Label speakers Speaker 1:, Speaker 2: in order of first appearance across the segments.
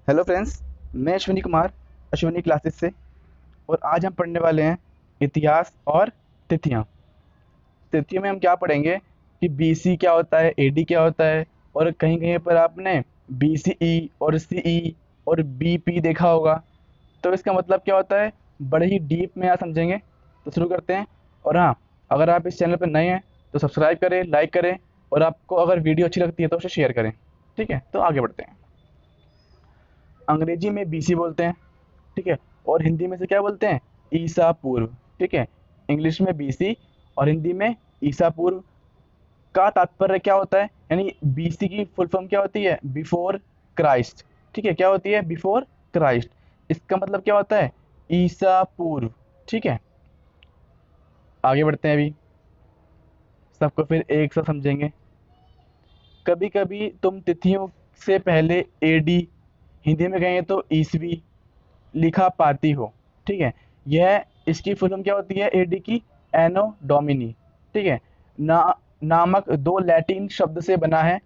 Speaker 1: Hello friends, मैं Ashwini Kumar Ashwini classes से। और आज हम पढ़ने वाले हैं इतिहास और तिथियां। तिथियों में हम क्या पढ़ेंगे कि बीसी क्या होता है, एडी क्या होता है। और कहीं कहीं पर आपने बीसीई और सीई और बीपी देखा होगा, तो इसका मतलब क्या होता है बड़े ही डीप में आज समझेंगे। तो शुरू करते हैं। और हाँ, अगर आप इस चैनल पर नए हैं तो सब्सक्राइब करें, लाइक करें, और आपको अगर वीडियो अच्छी लगती है तो उसे शेयर करें। ठीक है, तो आगे बढ़ते हैं। अंग्रेजी में बीसी बोलते हैं, ठीक है। और हिंदी में से क्या बोलते हैं, ईसा पूर्व। ठीक है, इंग्लिश में बीसी और हिंदी में ईसा पूर्व। का तात्पर्य क्या होता है, यानी बीसी की फुल फॉर्म क्या होती है, बिफोर क्राइस्ट। ठीक है, क्या होती है, बिफोर क्राइस्ट। इसका मतलब क्या होता है, ईसा पूर्व। ठीक है, आगे बढ़ते हैं। अभी सबको फिर एक साथ समझेंगे। कभी कभी तुम तिथियों से पहले एडी, हिंदी में कहेंगे तो ईसवी, लिखा पाती हो। ठीक है, यह इसकी फुल फॉर्म क्या होती है एडी की, एनो डोमिनी। ठीक है, ना नामक दो लैटिन शब्द से बना है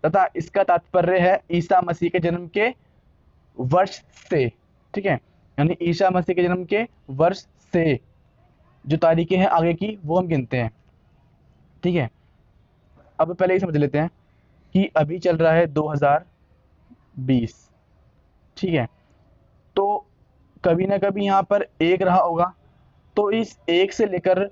Speaker 1: तथा इसका तात्पर्य है ईसा मसीह के जन्म के वर्ष से। ठीक है, यानी ईसा मसीह के जन्म के वर्ष से जो तारीखें हैं आगे की वो हम गिनते हैं। ठीक है, अब पहले ये समझ लेते हैं कि अभी चल रहा है 2020। ठीक है, तो कभी ना कभी यहाँ पर एक रहा होगा, तो इस एक से लेकर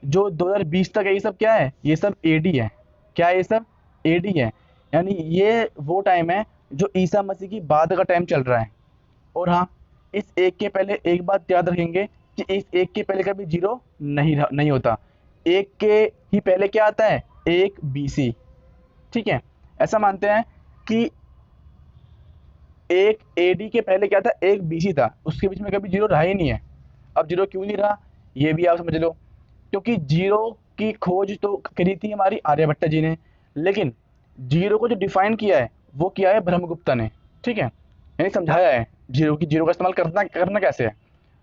Speaker 1: जो 2020 तक है ये सब क्या है, ये सब एडी है। क्या है, ये सब एडी है। यानी ये वो टाइम है जो ईसा मसीह की बाद का टाइम चल रहा है। और हाँ, इस एक के पहले एक बात याद रखेंगे कि इस एक के पहले कभी जीरो नहीं होता। एक के ही पहले क्या आता है, एक बीसी। ठीक है, ऐसा मानते हैं कि एक एडी के पहले क्या था, एक बीसी था, उसके बीच में कभी जीरो रहा ही नहीं है। अब जीरो क्यों नहीं रहा, ये भी आप समझ लो। क्योंकि जीरो की खोज तो करी थी हमारी आर्यभट्ट जी ने, लेकिन जीरो को जो डिफाइन किया है वो किया है ब्रह्मगुप्ता ने। ठीक है, यानी समझाया है जीरो का इस्तेमाल करना करना कैसे है।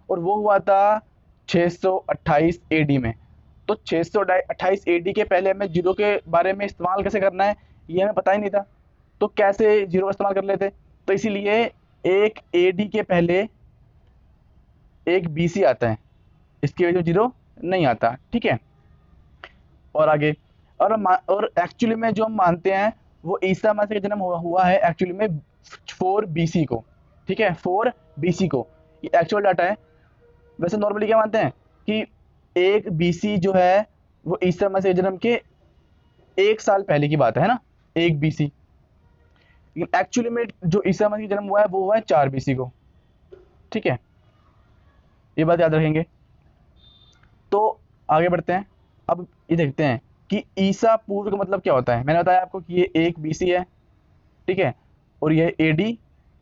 Speaker 1: और वो हुआ था 628 एडी में। तो 628 एडी के पहले हमें जीरो के बारे में इस्तेमाल कैसे करना है ये हमें पता ही नहीं था। तो कैसे जीरो का इस्तेमाल कर लेते, तो इसीलिए एक एडी के पहले एक बीसी आता है, इसकी वजह से जीरो नहीं आता। ठीक है, और आगे, और एक्चुअली में जो हम मानते हैं वो ईसा मसीह का जन्म हुआ है एक्चुअली में 4 BC को। ठीक है, 4 BC को ये एक्चुअल डाटा है। वैसे नॉर्मली क्या मानते हैं कि 1 BC जो है वो ईसा मसीह के जन्म के 1 साल पहले की बात है ना, 1 BC। लेकिन एक्चुअली में जो ईसा मसीह का जन्म हुआ है वो हुआ है 4 BC को। ठीक है, ये बात याद रखेंगे। तो आगे बढ़ते हैं। अब ये देखते हैं कि ईसा पूर्व का मतलब क्या होता है। मैंने बताया आपको कि ये 1 BC है, ठीक है, और ये AD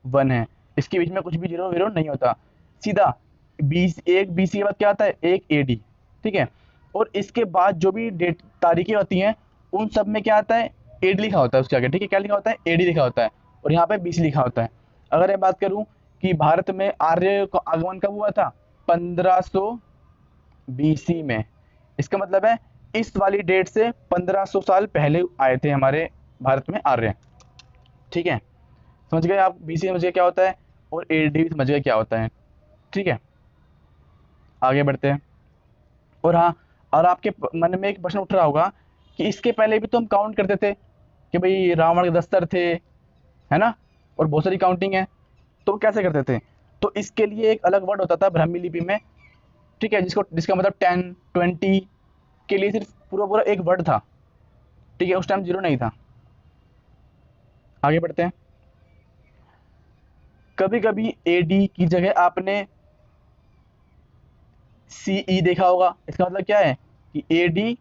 Speaker 1: 1 है। इसके बीच में कुछ भी जीरो वीरो नहीं होता, सीधा 1 BC के बाद क्या आता है, एक AD। ठीक है, और इसके बाद जो भी डेट तारीखें होती हैं उन सब में क्या आता है, AD लिखा होता है उसके आगे। ठीक है, क्या लिखा होता है, AD लिखा होता है, और यहाँ पे BC लिखा होता है। अगर मैं बात करूँ कि भारत में आर्य का आगमन कब हुआ था, 1500 BC में। इसका मतलब है इस वाली डेट से 1500 साल पहले आए थे हमारे भारत में आर्य। ठीक है, समझ गए आप, BC समझ गए क्या होता है, और AD भी समझ गए क्या होता है। ठीक है, आगे बढ़ते हैं। और हाँ, और आपके मन में एक प्रश्न उठ रहा होगा कि इसके पहले भी तो हम काउंट करते थे कि भाई रावण के 10 सर थे, है ना, और बहुत सारी काउंटिंग है, तो वो कैसे करते थे। तो इसके लिए एक अलग वर्ड होता था ब्राह्मी लिपि में। ठीक है, जिसका मतलब 10 20 के लिए सिर्फ पूरा पूरा एक वर्ड था। ठीक है, उस टाइम जीरो नहीं था। आगे बढ़ते हैं। कभी कभी AD की जगह आपने CE देखा होगा। इसका मतलब क्या है कि AD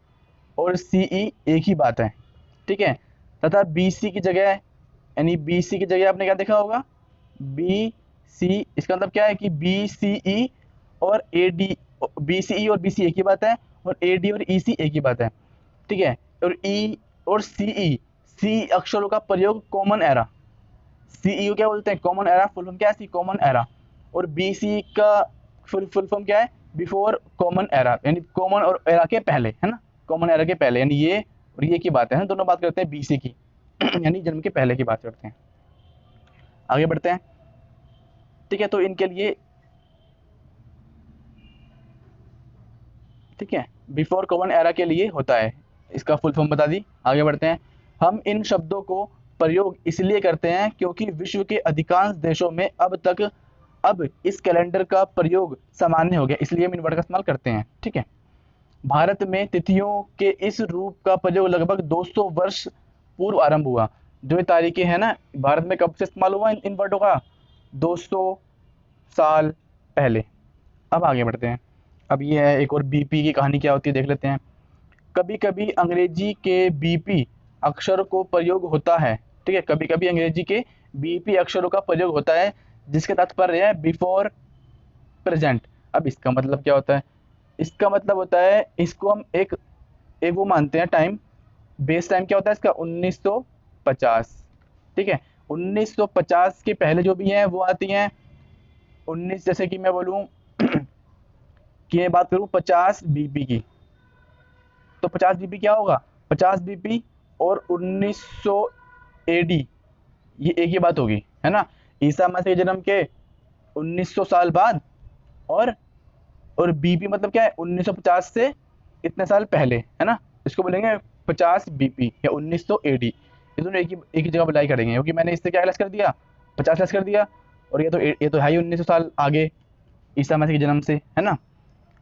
Speaker 1: और CE एक ही बात है। ठीक है, तथा BC की जगह, यानी BC की जगह आपने क्या देखा होगा, BC। इसका मतलब क्या है कि BCE और AD, BCE और BC एक ही बात है, और AD और EC एक ही बात है। ठीक है, और E और CE, C अक्षरों का प्रयोग कॉमन एरा, सीई को क्या बोलते हैं, कॉमन एरा। फुल फॉर्म क्या है, कॉमन एरा। और बीसी का फुल फॉर्म क्या है, बिफोर कॉमन एरा, यानी कॉमन और एरा के पहले, है ना, कॉमन एरा के पहले। यानी ये और ये की बात है ना, दोनों बात करते हैं बीसी की यानी जन्म के पहले की बात करते हैं। आगे बढ़ते हैं। ठीक है, तो इनके लिए, ठीक है, बिफोर कॉमन एरा के लिए होता है। इसका फुल फॉर्म बता दी। आगे बढ़ते हैं। हम इन शब्दों को प्रयोग इसलिए करते हैं क्योंकि विश्व के अधिकांश देशों में अब इस कैलेंडर का प्रयोग सामान्य हो गया, इसलिए हम इन वर्ड का इस्तेमाल करते हैं। ठीक है, भारत में तिथियों के इस रूप का प्रयोग लगभग 200 वर्ष पूर्व आरंभ हुआ। जो ये तारीखें हैं ना, भारत में कब से इस्तेमाल हुआ इन वर्डों का? 200 साल पहले। अब आगे बढ़ते हैं। अब ये है एक और बीपी की कहानी क्या होती है देख लेते हैं। कभी कभी अंग्रेजी के बीपी अक्षर को प्रयोग होता है। ठीक है, कभी कभी अंग्रेजी के बीपी अक्षरों का प्रयोग होता है जिसका तात्पर्य है बिफोर प्रेजेंट। अब इसका मतलब क्या होता है? इसका मतलब होता है, इसको हम एक एक वो मानते हैं टाइम, बेस टाइम क्या होता है इसका? 1950। ठीक है, 1950 के पहले जो भी हैं वो आती हैं 19, जैसे कि मैं बोलूँ कि मैं बात करूँ 50 बीपी की, तो 50 बीपी क्या होगा? 50 बीपी और 1900 एडी, ये एक ही बात होगी, है ना। ईसा मसीह के जन्म के 1900 साल बाद, और बीपी मतलब क्या है? 1950 से इतने साल पहले, है ना। इसको बोलेंगे 50 बीपी या 1900 एडी। ये दोनों एक ही जगह अप्लाई करेंगे क्योंकि मैंने इससे क्या लेस कर दिया? 50 लेस कर दिया, और ये तो है ही 1900 साल आगे ईसा मसीह के जन्म से, है ना।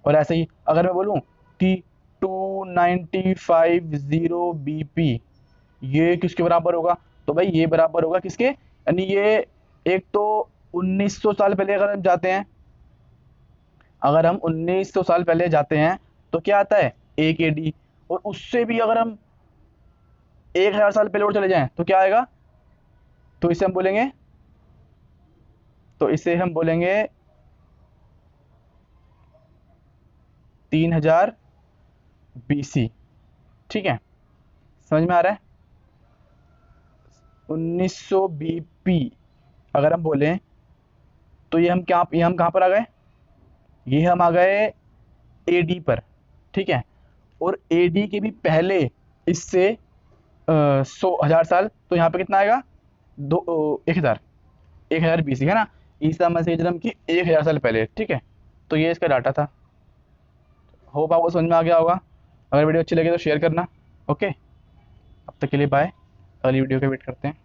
Speaker 1: और ऐसे ही अगर मैं बोलूँ कि 2950 बीपी, ये किसके बराबर होगा? तो भाई ये बराबर होगा किसके? यानी ये एक तो 1900 साल पहले अगर हम जाते हैं, अगर हम 1900 साल पहले जाते हैं तो क्या आता है? 1 एडी। और उससे भी अगर हम 1000 साल पहले और चले जाएं तो क्या आएगा? तो इसे हम बोलेंगे 3000 बीसी। ठीक है, समझ में आ रहा है? 1900 बीपी अगर हम बोलें तो ये हम कहाँ पर आ गए? ये हम आ गए एडी पर। ठीक है, और एडी के भी पहले इससे 100,000 साल, तो यहाँ पे कितना आएगा? 1000 बीसी, है ना। ईसा मसीह जन्म की 1000 साल पहले। ठीक है, तो ये इसका डाटा था। होप आपको समझ में आ गया होगा। अगर वीडियो अच्छी लगी तो शेयर करना। ओके, अब तक के लिए बाय। अगली वीडियो का वेट करते हैं।